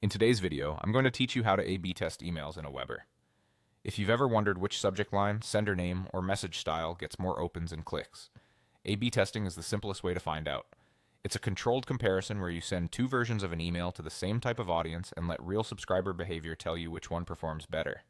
In today's video, I'm going to teach you how to A/B test emails in AWeber. If you've ever wondered which subject line, sender name, or message style gets more opens and clicks, A/B testing is the simplest way to find out. It's a controlled comparison where you send two versions of an email to the same type of audience and let real subscriber behavior tell you which one performs better.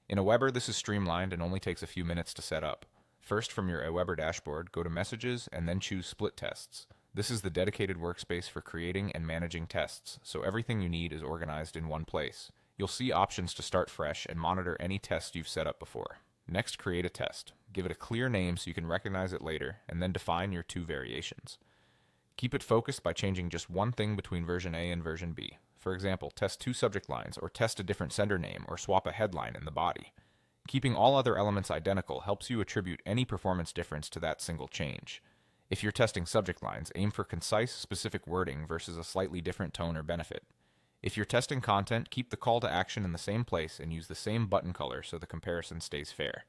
In AWeber, this is streamlined and only takes a few minutes to set up. First, from your AWeber dashboard, go to Messages and then choose Split Tests. This is the dedicated workspace for creating and managing tests, so everything you need is organized in one place. You'll see options to start fresh and monitor any test you've set up before. Next, create a test. Give it a clear name so you can recognize it later, and then define your two variations. Keep it focused by changing just one thing between version A and version B. For example, test two subject lines, or test a different sender name, or swap a headline in the body. Keeping all other elements identical helps you attribute any performance difference to that single change. If you're testing subject lines, aim for concise, specific wording versus a slightly different tone or benefit. If you're testing content, keep the call to action in the same place and use the same button color so the comparison stays fair.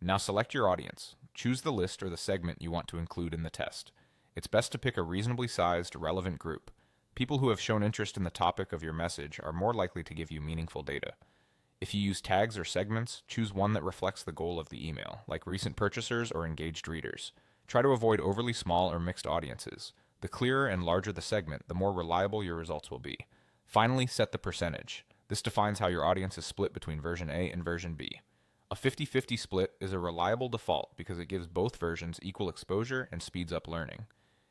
Now select your audience. Choose the list or the segment you want to include in the test. It's best to pick a reasonably sized, relevant group. People who have shown interest in the topic of your message are more likely to give you meaningful data. If you use tags or segments, choose one that reflects the goal of the email, like recent purchasers or engaged readers. Try to avoid overly small or mixed audiences. The clearer and larger the segment, the more reliable your results will be. Finally, set the percentage. This defines how your audience is split between version A and version B. A 50-50 split is a reliable default because it gives both versions equal exposure and speeds up learning.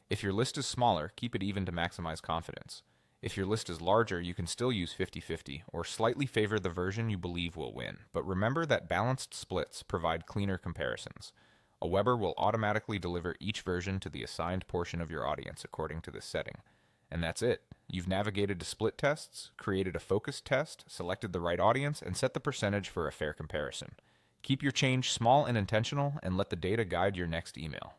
If your list is smaller, keep it even to maximize confidence. If your list is larger, you can still use 50-50 or slightly favor the version you believe will win. But remember that balanced splits provide cleaner comparisons. AWeber will automatically deliver each version to the assigned portion of your audience according to this setting. And that's it. You've navigated to split tests, created a focused test, selected the right audience, and set the percentage for a fair comparison. Keep your change small and intentional, and let the data guide your next email.